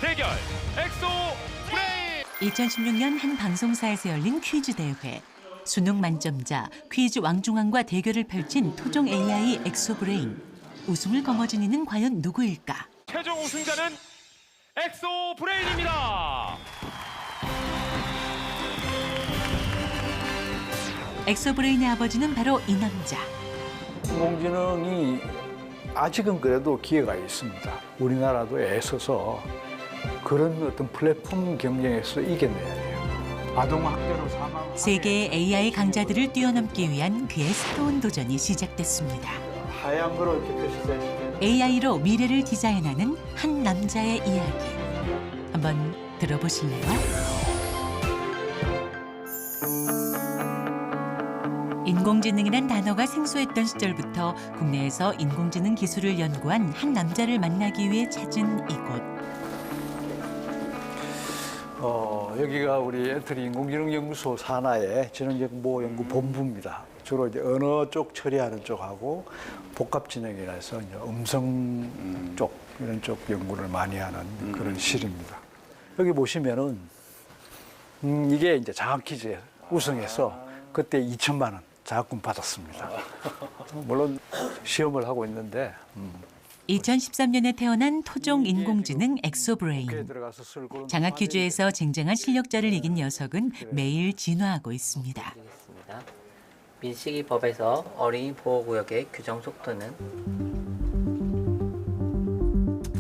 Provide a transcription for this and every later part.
대결 엑소 브레인. 2016년 한 방송사에서 열린 퀴즈 대회. 수능 만점자 퀴즈 왕중왕과 대결을 펼친 토종 AI 엑소브레인. 우승을 거머쥔 이는 과연 누구일까? 최종 우승자는 엑소 브레인입니다. 엑소브레인의 아버지는 바로 이 남자. 인공지능이 아직은 그래도 기회가 있습니다. 우리나라도 애써서 그런 어떤 플랫폼 경쟁에서 이겨내야 돼요. 아동학대로 사망. 세계의 AI 강자들을 뛰어넘기 위한 그의 새로운 도전이 시작됐습니다. 하얀 거로 이렇게 표시돼. AI로 미래를 디자인하는 한 남자의 이야기. 한번 들어보실래요? 인공지능이란 단어가 생소했던 시절부터 국내에서 인공지능 기술을 연구한 한 남자를 만나기 위해 찾은 이곳. 여기가 우리 엔트리 인공지능연구소 산하의 지능정보연구본부입니다. 주로 이제 언어 쪽 처리하는 쪽하고 복합지능이라 해서 이제 음성 쪽 이런 쪽 연구를 많이 하는 그런 실입니다. 여기 보시면은 이게 이제 장학퀴즈에 우승해서 그때 2천만 원 장학금 받았습니다. 물론 시험을 하고 있는데 2013년에 태어난 토종 인공지능 엑소브레인. 들어가서 쓸 그런 장학 퀴즈에서 쟁쟁한 실력자를 이긴 녀석은 매일 진화하고 있습니다. 민식이법에서 어린이 보호구역의 규정 속도는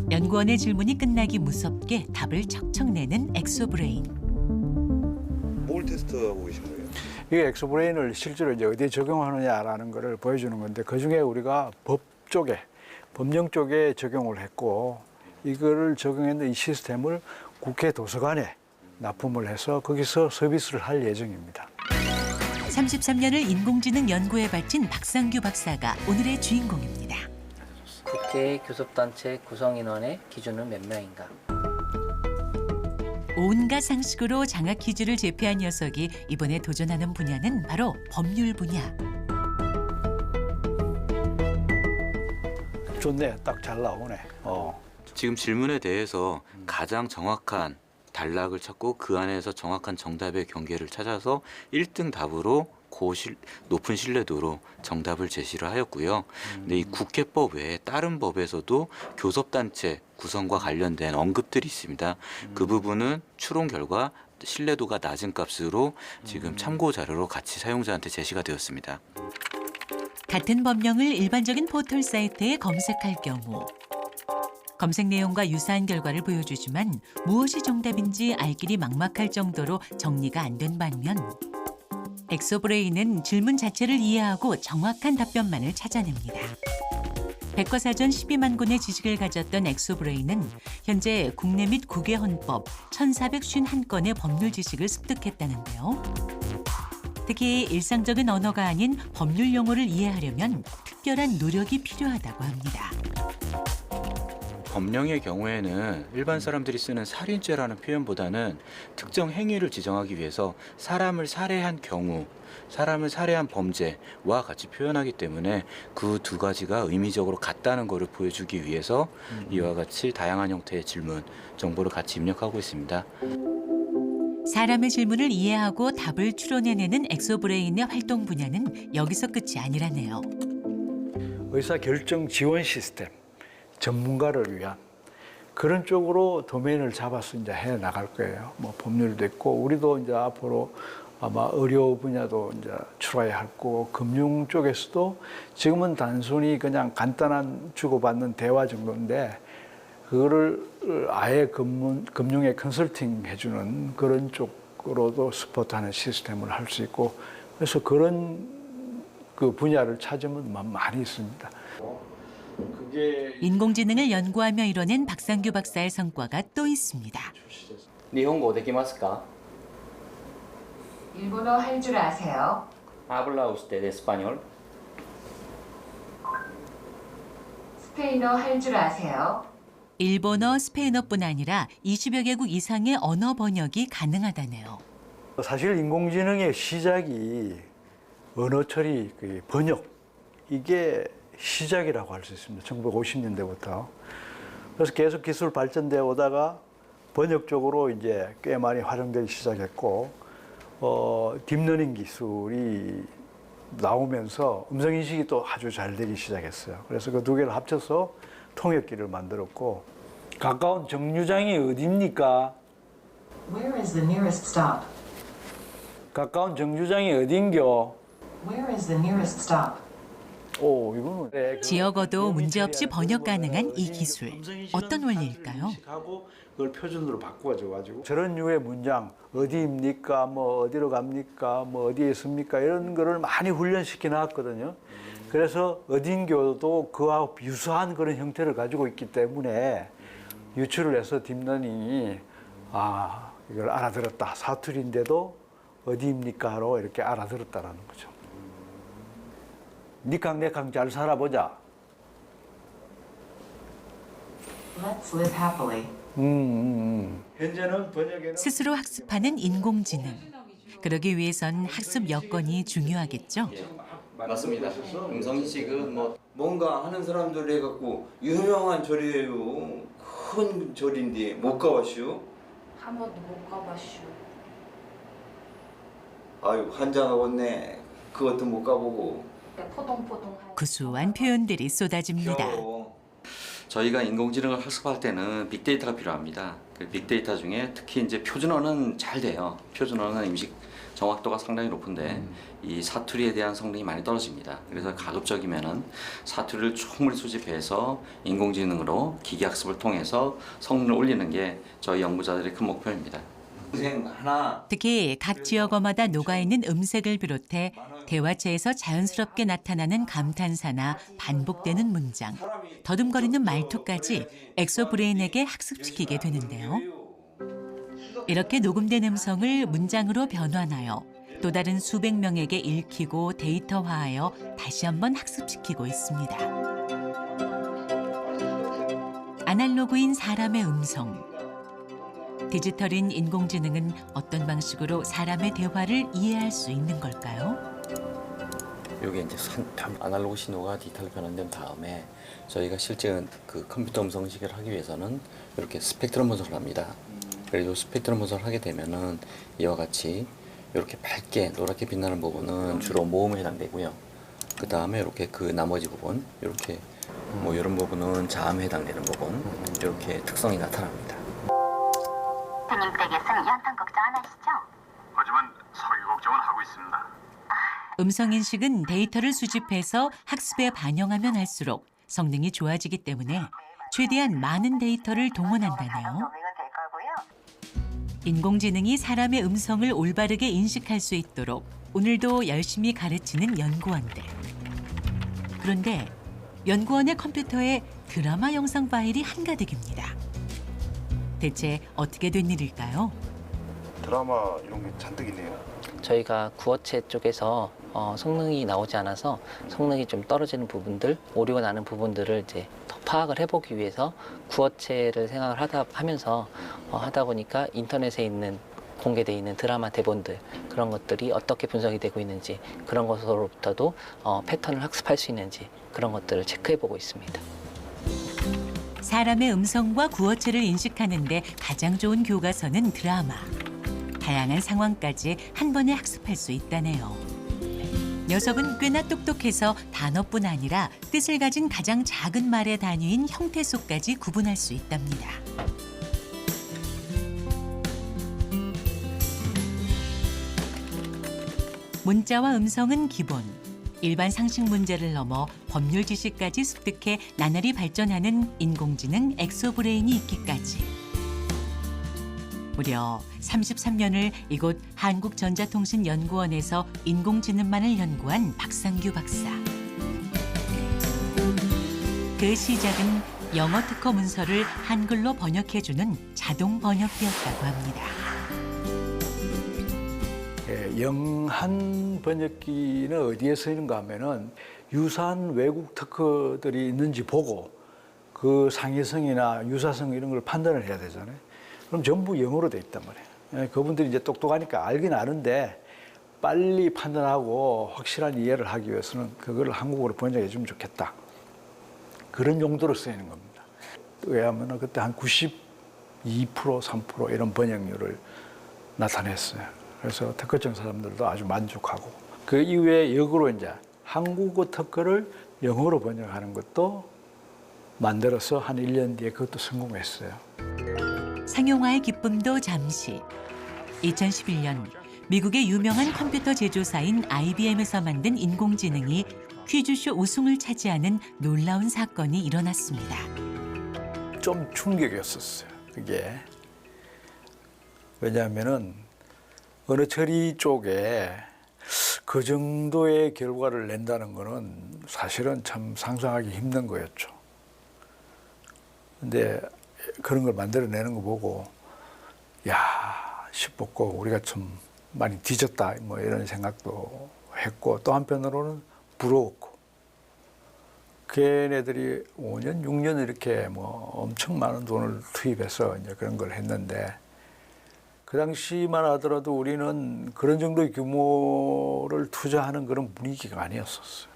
연구원의 질문이 끝나기 무섭게 답을 척척 내는 엑소브레인. 뭘 테스트하고 계신 거예요? 이 엑소브레인을 실제로 이제 어디에 적용하느냐라는 것을 보여주는 건데 그중에 우리가 법 쪽에 법령 쪽에 적용을 했고 이거를 적용했는 이 시스템을 국회 도서관에 납품을 해서 거기서 서비스를 할 예정입니다. 33년을 인공지능 연구에 바친 박상규 박사가 오늘의 주인공입니다. 국회 교섭단체 구성인원의 기준은 몇 명인가? 온갖 상식으로 장학 퀴즈를 제패한 녀석이 이번에 도전하는 분야는 바로 법률 분야. 좋네, 딱 잘 나오네. 지금 질문에 대해서 가장 정확한 단락을 찾고 그 안에서 정확한 정답의 경계를 찾아서 1등 답으로 높은 신뢰도로 정답을 제시를 하였고요. 근데 이 국회법 외에 다른 법에서도 교섭단체 구성과 관련된 언급들이 있습니다. 그 부분은 추론 결과 신뢰도가 낮은 값으로 지금 참고 자료로 같이 사용자한테 제시가 되었습니다. 같은 법령을 일반적인 포털 사이트에 검색할 경우 검색 내용과 유사한 결과를 보여주지만 무엇이 정답인지 알 길이 막막할 정도로 정리가 안 된 반면 엑소브레인은 질문 자체를 이해하고 정확한 답변만을 찾아냅니다. 백과사전 12만 권의 지식을 가졌던 엑소브레인은 현재 국내 및 국외 헌법 1,451건의 법률 지식을 습득했다는데요. 특히 일상적인 언어가 아닌 법률 용어를 이해하려면 특별한 노력이 필요하다고 합니다. 법령의 경우에는 일반 사람들이 쓰는 살인죄라는 표현보다는 특정 행위를 지정하기 위해서 사람을 살해한 경우, 사람을 살해한 범죄와 같이 표현하기 때문에 그 두 가지가 의미적으로 같다는 것을 보여주기 위해서 이와 같이 다양한 형태의 질문, 정보를 같이 입력하고 있습니다. 사람의 질문을 이해하고 답을 추론해내는 엑소브레인의 활동 분야는 여기서 끝이 아니라네요. 의사결정 지원 시스템, 전문가를 위한 그런 쪽으로 도메인을 잡아서 이제 해 나갈 거예요. 뭐 법률도 있고 우리도 이제 앞으로 아마 의료 분야도 이제 출하해야 할 거고 금융 쪽에서도 지금은 단순히 그냥 간단한 주고받는 대화 정도인데 그거를 아예 금융에 컨설팅 해주는 그런 쪽으로도 스포트하는 시스템을 할 수 있고 그래서 그런 그 분야를 찾으면 많이 있습니다. 인공지능을 연구하며 이뤄낸 박상규 박사의 성과가 또 있습니다. 일본어 できますか? 일본어 할 줄 아세요? Habla usted español? 스페인어 할 줄 아세요? 일본어, 스페인어뿐 아니라 20여 개국 이상의 언어 번역이 가능하다네요. 사실 인공지능의 시작이 언어 처리, 번역 이게 시작이라고 할 수 있습니다. 1950년대부터. 그래서 계속 기술 발전되어 오다가 번역적으로 이제 꽤 많이 활용되기 시작했고 딥러닝 기술이 나오면서 음성 인식이 또 아주 잘 되기 시작했어요. 그래서 그 두 개를 합쳐서 통역기를 만들었고 가까운 정류장이 어디입니까? Where is the nearest stop? 가까운 정류장이 어딘겨? Where is the nearest stop? 오, 이거는 네, 지역어도 문제없이 번역 가능한 이 기술. 음성 인식은 어떤 원리일까요? 단수 인식하고 그걸 표준으로 바꿔줘가지고 저런 류의 문장 어디입니까? 뭐 어디로 갑니까? 뭐 어디에 있습니까? 이런 거를 많이 훈련시켜 놨거든요. 그래서 어딘교도 그와 유사한 그런 형태를 가지고 있기 때문에 유출을 해서 딥러닝이 이걸 알아들었다. 사투리인데도 어디입니까로 이렇게 알아들었다라는 거죠. 니캉 내캉 잘 살아보자. Let's live happily. 현재는 번역에는 스스로 학습하는 인공지능. 그러기 위해선 학습 여건이 중요하겠죠. 맞습니다. 음성인식은 뭔가 하는 사람들 해갖고 유명한 절이에요. 큰 절인데 못 가봤슈? 한 번도 못 가봤슈. 아유 한장하고 왔네. 그것도 못 가보고. 포동포동. 구수한 표현들이 쏟아집니다. 귀여워. 저희가 인공지능을 학습할 때는 빅데이터가 필요합니다. 그 빅데이터 중에 특히 이제 표준어는 잘 돼요. 표준어는 임식 정확도가 상당히 높은데 이 사투리에 대한 성능이 많이 떨어집니다. 그래서 가급적이면은 사투리를 충분히 수집해서 인공지능으로 기계학습을 통해서 성능을 올리는 게 저희 연구자들의 큰 목표입니다. 특히 각 지역어마다 녹아있는 음색을 비롯해 대화체에서 자연스럽게 나타나는 감탄사나 반복되는 문장, 더듬거리는 말투까지 엑소브레인에게 학습시키게 되는데요. 이렇게 녹음된 음성을 문장으로 변환하여 또 다른 수백 명에게 읽히고 데이터화하여 다시 한번 학습시키고 있습니다. 아날로그인 사람의 음성. 디지털인 인공지능은 어떤 방식으로 사람의 대화를 이해할 수 있는 걸까요? 이게 이제 아날로그 신호가 디지털로 변환된 다음에 저희가 실제 그 컴퓨터 음성 인식을 하기 위해서는 이렇게 스펙트럼 분석을 합니다. 그래서 스펙트럼 분석을 하게 되면은 이와 같이 이렇게 밝게 노랗게 빛나는 부분은 주로 모음에 해당되고요. 그 다음에 이렇게 그 나머지 부분 이렇게 뭐 이런 부분은 자음에 해당되는 부분 이렇게 특성이 나타납니다. 대님 댁에서는 연탄 걱정 안 하시죠? 하지만 사기 걱정은 하고 있습니다. 음성인식은 데이터를 수집해서 학습에 반영하면 할수록 성능이 좋아지기 때문에 최대한 많은 데이터를 동원한다네요. 인공지능이 사람의 음성을 올바르게 인식할 수 있도록 오늘도 열심히 가르치는 연구원들. 그런데 연구원의 컴퓨터에 드라마 영상 파일이 한가득입니다. 대체 어떻게 된 일일까요? 드라마 이런 게 잔뜩 있네요. 저희가 구어체 쪽에서 성능이 나오지 않아서 성능이 좀 떨어지는 부분들, 오류가 나는 부분들을 이제 더 파악을 해보기 위해서 구어체를 생각을 하다 보니까 인터넷에 있는 공개되어 있는 드라마 대본들 그런 것들이 어떻게 분석이 되고 있는지 그런 것으로부터도 패턴을 학습할 수 있는지 그런 것들을 체크해보고 있습니다. 사람의 음성과 구어체를 인식하는 데 가장 좋은 교과서는 드라마. 다양한 상황까지 한 번에 학습할 수 있다네요. 녀석은 꽤나 똑똑해서 단어뿐 아니라 뜻을 가진 가장 작은 말의 단위인 형태소까지 구분할 수 있답니다. 문자와 음성은 기본. 일반 상식 문제를 넘어 법률 지식까지 습득해 나날이 발전하는 인공지능 엑소브레인이 있기까지. 무려 33년을 이곳 한국전자통신연구원에서 인공지능만을 연구한 박상규 박사. 그 시작은 영어 특허 문서를 한글로 번역해주는 자동 번역기였다고 합니다. 영한 번역기는 어디에 쓰이는가 하면은 유사한 외국 특허들이 있는지 보고 그 상위성이나 유사성 이런 걸 판단을 해야 되잖아요. 그럼 전부 영어로 돼 있단 말이에요. 그분들이 이제 똑똑하니까 알긴 아는데 빨리 판단하고 확실한 이해를 하기 위해서는 그걸 한국어로 번역해 주면 좋겠다. 그런 용도로 쓰이는 겁니다. 왜냐하면 그때 한 2%, 3% 이런 번역률을 나타냈어요. 그래서 특허청 사람들도 아주 만족하고 그 이후에 역으로 이제 한국어 특허를 영어로 번역하는 것도 만들어서 한 1년 뒤에 그것도 성공했어요. 상용화의 기쁨도 잠시. 2011년 미국의 유명한 컴퓨터 제조사인 IBM에서 만든 인공지능이 퀴즈쇼 우승을 차지하는 놀라운 사건이 일어났습니다. 좀 충격이었었어요. 그게 왜냐하면은 어느 처리 쪽에 그 정도의 결과를 낸다는 거는 사실은 참 상상하기 힘든 거였죠. 근데 그런 걸 만들어내는 거 보고 야 싶었고 우리가 좀 많이 뒤졌다 뭐 이런 생각도 했고 또 한편으로는 부러웠고 걔네들이 5년, 6년 이렇게 뭐 엄청 많은 돈을 투입해서 이제 그런 걸 했는데 그 당시만 하더라도 우리는 그런 정도의 규모를 투자하는 그런 분위기가 아니었었어요.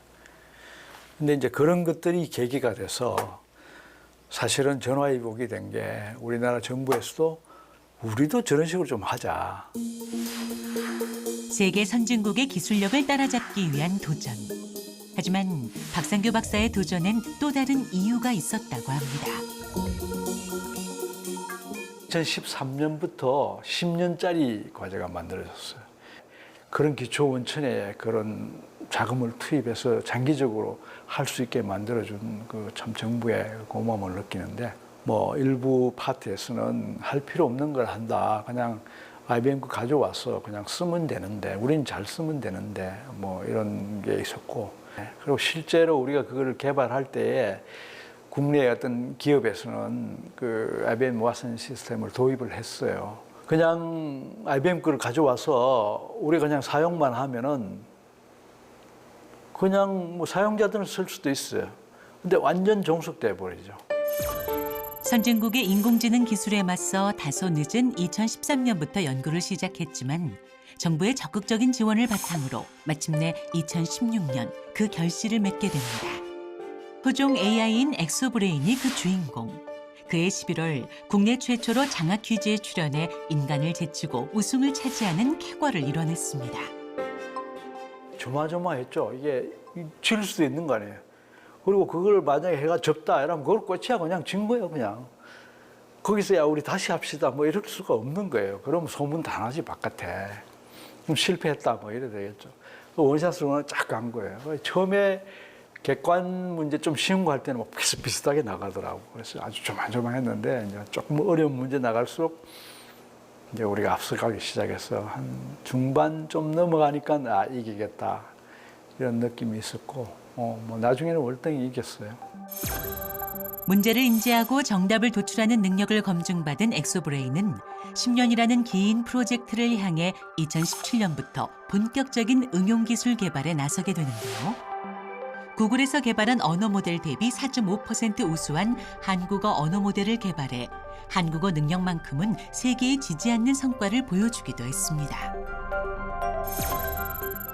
근데 이제 그런 것들이 계기가 돼서 사실은 전화위복이 된 게 우리나라 정부에서도 우리도 저런 식으로 좀 하자. 세계 선진국의 기술력을 따라잡기 위한 도전. 하지만 박상규 박사의 도전엔 또 다른 이유가 있었다고 합니다. 2013년부터 10년짜리 과제가 만들어졌어요. 그런 기초 원천에 그런 자금을 투입해서 장기적으로 할 수 있게 만들어준 그 참 정부의 고마움을 느끼는데 뭐 일부 파트에서는 할 필요 없는 걸 한다. 그냥 IBM 거 가져와서 그냥 쓰면 되는데 우린 잘 쓰면 되는데 뭐 이런 게 있었고 그리고 실제로 우리가 그거를 개발할 때에 국내의 어떤 기업에서는 그 IBM 왓슨 시스템을 도입을 했어요. 그냥 IBM 거를 가져와서 우리가 그냥 사용만 하면은 그냥 뭐 사용자들은 쓸 수도 있어요. 근데 완전 종속돼 버리죠. 선진국의 인공지능 기술에 맞서 다소 늦은 2013년부터 연구를 시작했지만 정부의 적극적인 지원을 바탕으로 마침내 2016년 그 결실을 맺게 됩니다. 후종 AI인 엑소브레인이 그 주인공. 그해 11월 국내 최초로 장학 퀴즈에 출연해 인간을 제치고 우승을 차지하는 쾌거를 이뤄냈습니다. 조마조마했죠. 이게 질 수도 있는 거 아니에요. 그리고 그걸 만약에 해가 접다 이러면 그걸 끝이야 그냥 진 거예요 그냥. 거기서 야 우리 다시 합시다 뭐 이럴 수가 없는 거예요. 그럼 소문 다 나지 바깥에. 그럼 실패했다 뭐 이래 되겠죠. 원샷으로는 쫙 간 거예요. 처음에 객관 문제 좀 쉬운 거 할 때는 뭐 비슷비슷하게 나가더라고. 그래서 아주 조마조마했는데 이제 조금 어려운 문제 나갈수록 이제 우리가 앞서가기 시작해서 한 중반 좀 넘어가니까 아 이기겠다 이런 느낌이 있었고 뭐 나중에는 월등히 이겼어요. 문제를 인지하고 정답을 도출하는 능력을 검증받은 엑소브레인은 10년이라는 긴 프로젝트를 향해 2017년부터 본격적인 응용기술 개발에 나서게 되는데요. 구글에서 개발한 언어 모델 대비 4.5% 우수한 한국어 언어 모델을 개발해 한국어 능력만큼은 세계에 지지 않는 성과를 보여주기도 했습니다.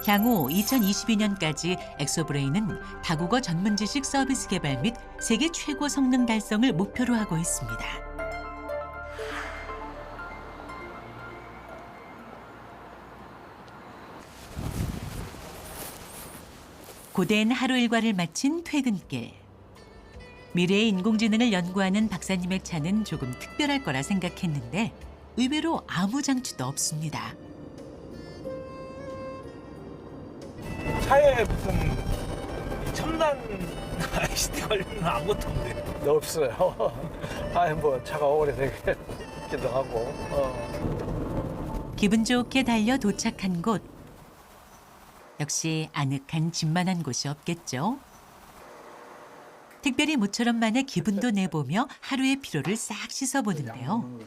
향후 2022년까지 엑소브레인은 다국어 전문 지식 서비스 개발 및 세계 최고 성능 달성을 목표로 하고 있습니다. 고된 하루 일과를 마친 퇴근길. 미래의 인공지능을 연구하는 박사님의 차는 조금 특별할 거라 생각했는데 의외로 아무 장치도 없습니다. 차에 무슨 첨단 ICT 관련은 아무것도 없네. 없어요. 아니 뭐 차가 오래되기도 하고. 기분 좋게 달려 도착한 곳. 역시 아늑한 집만한 곳이 없겠죠. 특별히 모처럼 만에 기분도 내보며 하루의 피로를 싹 씻어보는데요.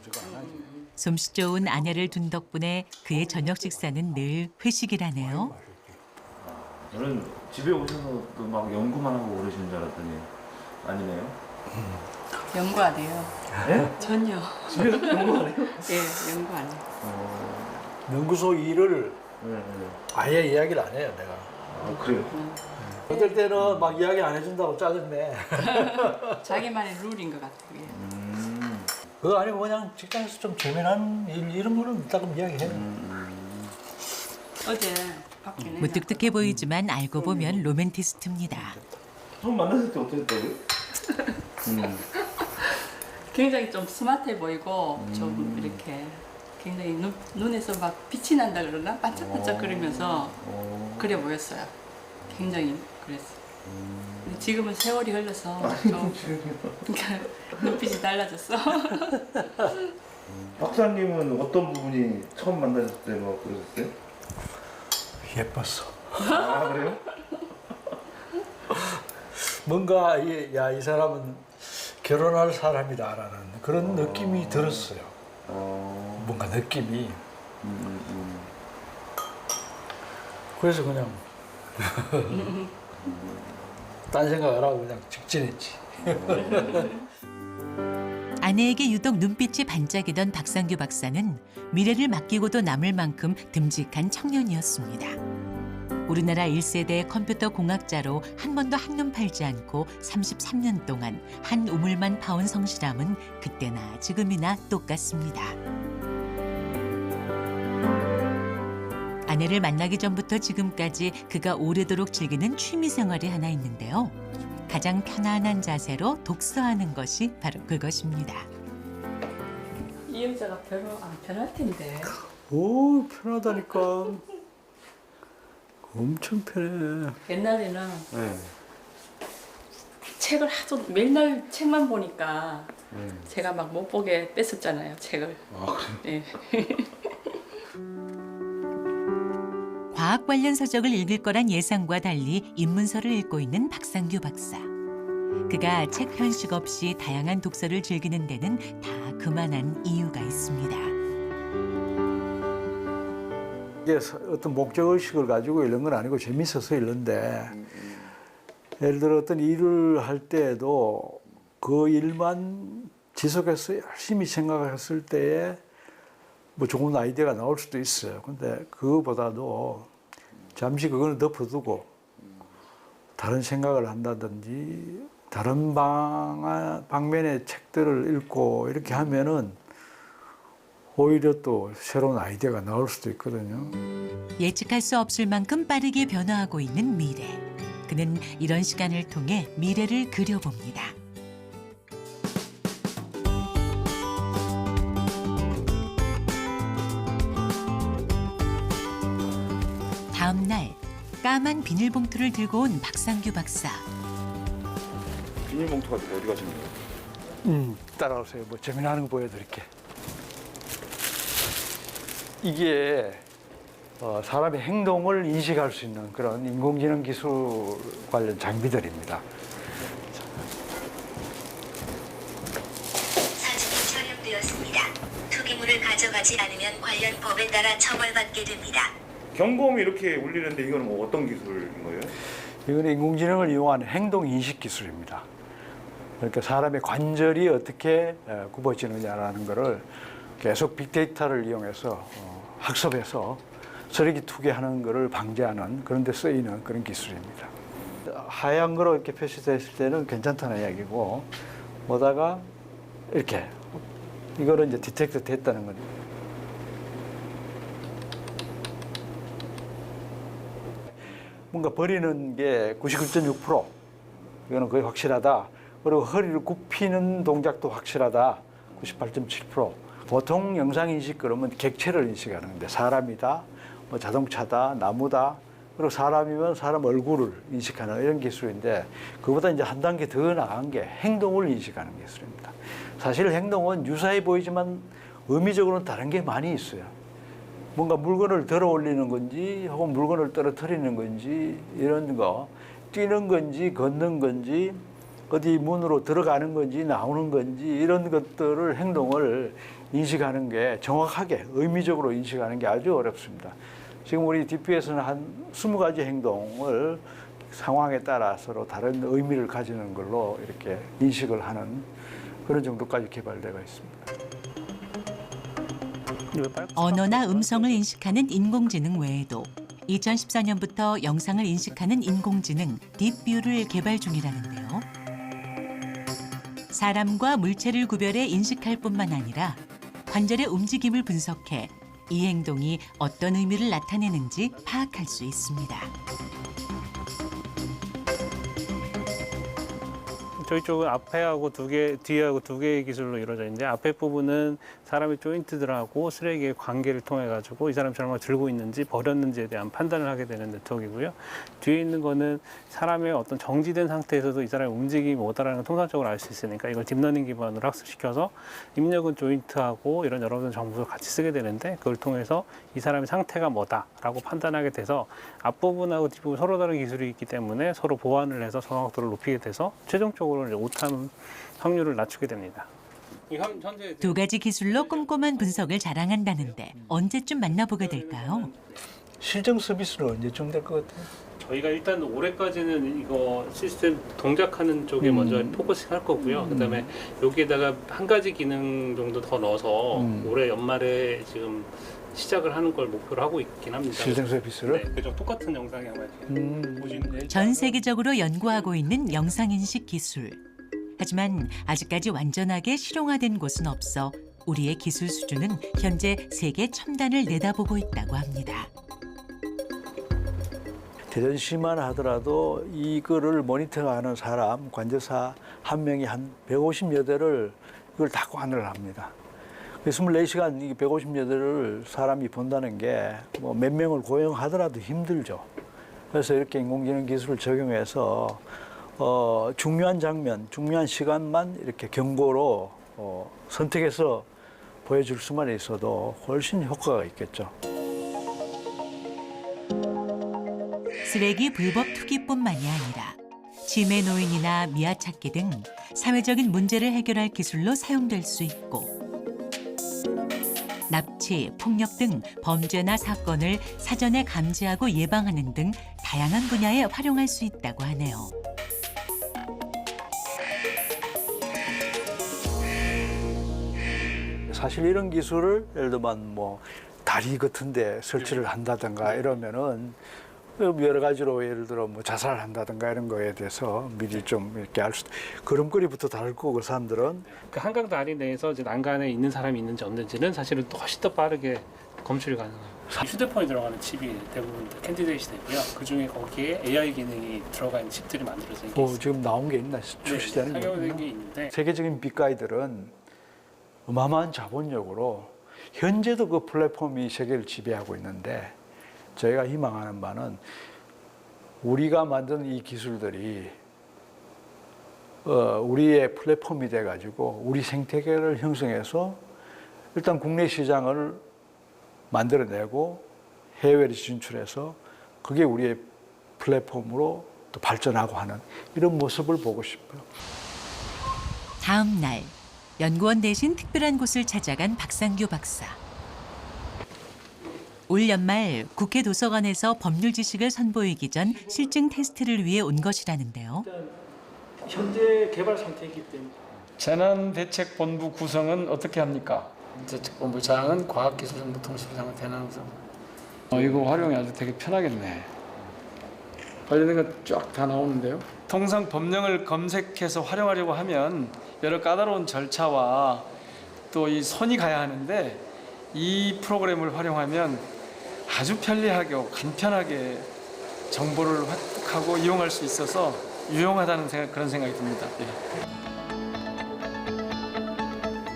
솜씨 좋은 아내를 둔 덕분에 그의 저녁 식사는 늘 회식이라네요. 저는 집에 오셔서 막 연구만 하고 그러시는 줄 알았더니 아니네요. 연구 안 해요. 네? 전혀. 집에서 연구 안 해요? 예, 연구 안 해요. 연구소 일을 아예 이야기를 안 해요, 내가. 아, 그래요? 어떨 때는 막 이야기 안 해준다고 짜증내. 자기만의 룰인 것 같아요. 예. 그거 아니고 그냥 직장에서 좀 재미난 일 이런 거는 이따금 이야기해요. 어제 밖에 무뚝뚝해 보이지만 알고 보면 로맨티스트입니다. 처음 만났을 때 어땠다고요? 굉장히 좀 스마트해 보이고 좀 이렇게 굉장히 눈에서 막 빛이 난다 그러나 반짝반짝 거리면서 그래 보였어요. 굉장히 그랬어요. 근데 지금은 세월이 흘러서 좀 그러니까 눈빛이 달라졌어. 박사님은 어떤 부분이 처음 만나셨을 때 뭐 그러셨어요? 예뻤어. 아 그래요? 뭔가 이 사람은 결혼할 사람이다라는 그런 느낌이 들었어요. 뭔가 느낌이. 그래서 그냥 딴 생각 안 하고 그냥 직진했지. 아내에게 유독 눈빛이 반짝이던 박상규 박사는 미래를 맡기고도 남을 만큼 듬직한 청년이었습니다. 우리나라 1세대 컴퓨터 공학자로 한 번도 한눈 팔지 않고 33년 동안 한 우물만 파온 성실함은 그때나 지금이나 똑같습니다. 아내를 만나기 전부터 지금까지 그가 오래도록 즐기는 취미 생활이 하나 있는데요. 가장 편안한 자세로 독서하는 것이 바로 그것입니다. 이 여자가 별로 안 편할 텐데. 오, 편하다니까. 엄청 편해. 옛날에는 네. 책을 하도 맨날 책만 보니까 제가 막 못 보게 뺐었잖아요, 책을. 아, 네. 과학 관련 서적을 읽을 거란 예상과 달리 입문서를 읽고 있는 박상규 박사. 그가 책 편식 없이 다양한 독서를 즐기는 데는 다 그만한 이유가 있습니다. 이게 어떤 목적의식을 가지고 읽는 건 아니고 재밌어서 읽는데 예를 들어 어떤 일을 할 때에도 그 일만 지속해서 열심히 생각했을 때에 뭐 좋은 아이디어가 나올 수도 있어요. 근데 그거보다도 잠시 그거는 덮어두고 다른 생각을 한다든지 다른 방면의 책들을 읽고 이렇게 하면은 오히려 또 새로운 아이디어가 나올 수도 있거든요. 예측할 수 없을 만큼 빠르게 변화하고 있는 미래. 그는 이런 시간을 통해 미래를 그려봅니다. 다음 날 까만 비닐봉투를 들고 온 박상규 박사. 비닐봉투 가지고 어디 가시는 거예요? 따라오세요. 뭐 재미나는 거 보여드릴게. 이게 사람의 행동을 인식할 수 있는 그런 인공지능 기술 관련 장비들입니다. 사진이 촬영되었습니다. 투기물을 가져가지 않으면 관련 법에 따라 처벌받게 됩니다. 경고음이 이렇게 울리는데 이거는 뭐 어떤 기술인 거예요? 이거는 인공지능을 이용한 행동 인식 기술입니다. 그러니까 사람의 관절이 어떻게 굽어지느냐라는 것을 계속 빅데이터를 이용해서 학습해서 쓰레기 투기하는 것을 방지하는 그런 데 쓰이는 그런 기술입니다. 하얀 거로 이렇게 표시됐을 때는 괜찮다는 이야기고 보다가 이렇게 이거는 이제 디텍트 됐다는 거죠. 뭔가 버리는 게 99.6%, 이거는 거의 확실하다. 그리고 허리를 굽히는 동작도 확실하다, 98.7%. 보통 영상 인식 그러면 객체를 인식하는 건데 사람이다, 뭐 자동차다, 나무다, 그리고 사람이면 사람 얼굴을 인식하는 이런 기술인데 그보다 이제 한 단계 더 나간 게 행동을 인식하는 기술입니다. 사실 행동은 유사해 보이지만 의미적으로는 다른 게 많이 있어요. 뭔가 물건을 들어 올리는 건지 혹은 물건을 떨어뜨리는 건지 이런 거, 뛰는 건지 걷는 건지 어디 문으로 들어가는 건지 나오는 건지 이런 것들을 행동을 인식하는 게 정확하게 의미적으로 인식하는 게 아주 어렵습니다. 지금 우리 DP에서는 한 20가지 행동을 상황에 따라 서로 다른 의미를 가지는 걸로 이렇게 인식을 하는 그런 정도까지 개발되어 있습니다. 언어나 음성을 인식하는 인공지능 외에도 2014년부터 영상을 인식하는 인공지능 딥뷰를 개발 중이라는데요. 사람과 물체를 구별해 인식할 뿐만 아니라 관절의 움직임을 분석해 이 행동이 어떤 의미를 나타내는지 파악할 수 있습니다. 저희 쪽은 앞에하고 뒤에하고 두 개의 기술로 이루어져 있는데 앞에 부분은 사람의 조인트들하고 쓰레기의 관계를 통해 가지고 이 사람이 정말 들고 있는지 버렸는지에 대한 판단을 하게 되는 네트워크이고요. 뒤에 있는 거는 사람의 어떤 정지된 상태에서도 이 사람의 움직임이 뭐다라는 걸 통상적으로 알 수 있으니까 이걸 딥러닝 기반으로 학습시켜서 입력은 조인트하고 이런 여러 가지 정보를 같이 쓰게 되는데 그걸 통해서 이 사람의 상태가 뭐다라고 판단하게 돼서 앞부분하고 뒷부분 서로 다른 기술이 있기 때문에 서로 보완을 해서 정확도를 높이게 돼서 최종적으로 오탄 확률을 낮추게 됩니다. 두 가지 기술로 꼼꼼한 분석을 자랑한다는데 언제쯤 만나보게 될까요? 실정 서비스는 언제쯤 될 것 같아요? 저희가 일단 올해까지는 이거 시스템 동작하는 쪽에 먼저 포커싱 할 거고요. 그다음에 여기에다가 한 가지 기능 정도 더 넣어서 올해 연말에 지금 시작을 하는 걸 목표로 하고 있긴 합니다. 실정 서비스를? 네, 그죠. 똑같은 영상이 아마 이렇게 보시는데 전 세계적으로 연구하고 있는 영상인식 기술. 하지만 아직까지 완전하게 실용화된 곳은 없어 우리의 기술 수준은 현재 세계 첨단을 내다보고 있다고 합니다. 대전시만 하더라도 이거를 모니터하는 사람, 관제사 한 명이 한 150여 대를 이걸 다 관을 합니다. 24시간 이 150여 대를 사람이 본다는 게 뭐 몇 명을 고용하더라도 힘들죠. 그래서 이렇게 인공지능 기술을 적용해서 중요한 장면, 중요한 시간만 이렇게 경고로 선택해서 보여줄 수만 있어도 훨씬 효과가 있겠죠. 쓰레기 불법 투기뿐만이 아니라 치매 노인이나 미아 찾기 등 사회적인 문제를 해결할 기술로 사용될 수 있고 납치, 폭력 등 범죄나 사건을 사전에 감지하고 예방하는 등 다양한 분야에 활용할 수 있다고 하네요. 사실 이런 기술을 예를 들면 뭐 다리 같은 데 설치를 한다든가 이러면은 여러 가지로 예를 들어 뭐 자살을 한다든가 이런 거에 대해서 미리 좀 이렇게 알 수, 걸음걸이부터 다를 거고 그 사람들은 그 한강 다리 내에서 이제 난간에 있는 사람이 있는지 없는지는 사실은 훨씬 더 빠르게 검출이 가능해요. 휴대폰이 들어가는 칩이 대부분 캔디데이트 되고요. 그 중에 거기에 AI 기능이 들어가 있는 칩들이 만들어져 있습니다. 지금 나온 게 있나 출시되는 게 상용된 게 있는데 세계적인 빅가이들은 어마어마한 자본력으로 현재도 그 플랫폼이 세계를 지배하고 있는데. 저희가 희망하는 바는 우리가 만든 이 기술들이 우리의 플랫폼이 돼가지고 우리 생태계를 형성해서 일단 국내 시장을 만들어내고 해외를 진출해서 그게 우리의 플랫폼으로 또 발전하고 하는 이런 모습을 보고 싶어요. 다음 날 연구원 대신 특별한 곳을 찾아간 박상규 박사. 올 연말 국회 도서관에서 법률 지식을 선보이기 전 실증 테스트를 위해 온 것이라는데요. 현재 개발 상태이기 때문에 재난대책본부 구성은 어떻게 합니까? 대책본부장은 과학기술정보통신부장은 대난구성. 이거 활용이 아주 되게 편하겠네. 관련된 거 쫙 다 나오는데요. 통상 법령을 검색해서 활용하려고 하면 여러 까다로운 절차와 또 이 손이 가야 하는데 이 프로그램을 활용하면 아주 편리하게 간편하게 정보를 획득하고 이용할 수 있어서 유용하다는 그런 생각이 듭니다.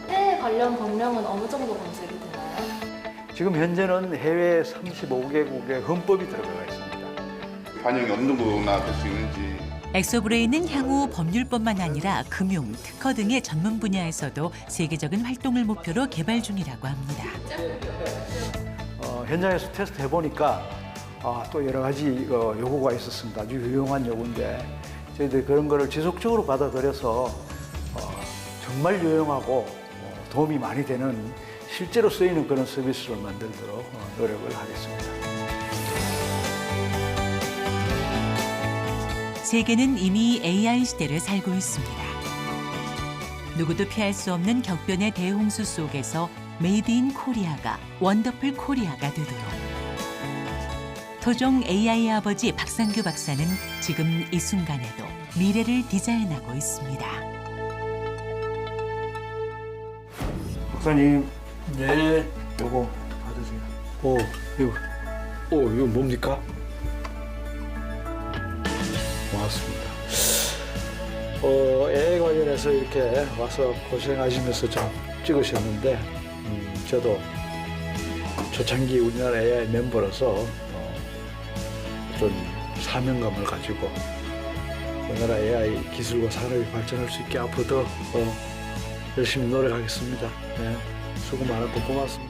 해외 관련 법령은 어느 정도 검색이 되나요? 지금 현재는 해외 35개국의 헌법이 들어가 있습니다. 반영이 어느 정도나 될 수 있는지. 엑소브레인은 향후 법률뿐만 아니라 금융, 특허 등의 전문 분야에서도 세계적인 활동을 목표로 개발 중이라고 합니다. 현장에서 테스트 해보니까 또 여러 가지 요구가 있었습니다. 아주 유용한 요구인데 저희들이 그런 거를 지속적으로 받아들여서 정말 유용하고 도움이 많이 되는 실제로 쓰이는 그런 서비스를 만들도록 노력을 하겠습니다. 세계는 이미 AI 시대를 살고 있습니다. 누구도 피할 수 없는 격변의 대홍수 속에서 메이드 인 코리아가 원더풀 코리아가 되도록. 토종 AI의 아버지 박상규 박사는 지금 이 순간에도 미래를 디자인하고 있습니다. 박사님. 네. 요거 받으세요. 이거 뭡니까? 고맙습니다. AI 관련해서 이렇게 와서 고생하시면서 좀 찍으셨는데, 저도 초창기 우리나라 AI 멤버로서 어떤 사명감을 가지고 우리나라 AI 기술과 산업이 발전할 수 있게 앞으로 더 열심히 노력하겠습니다. 네, 수고 많았고 고맙습니다.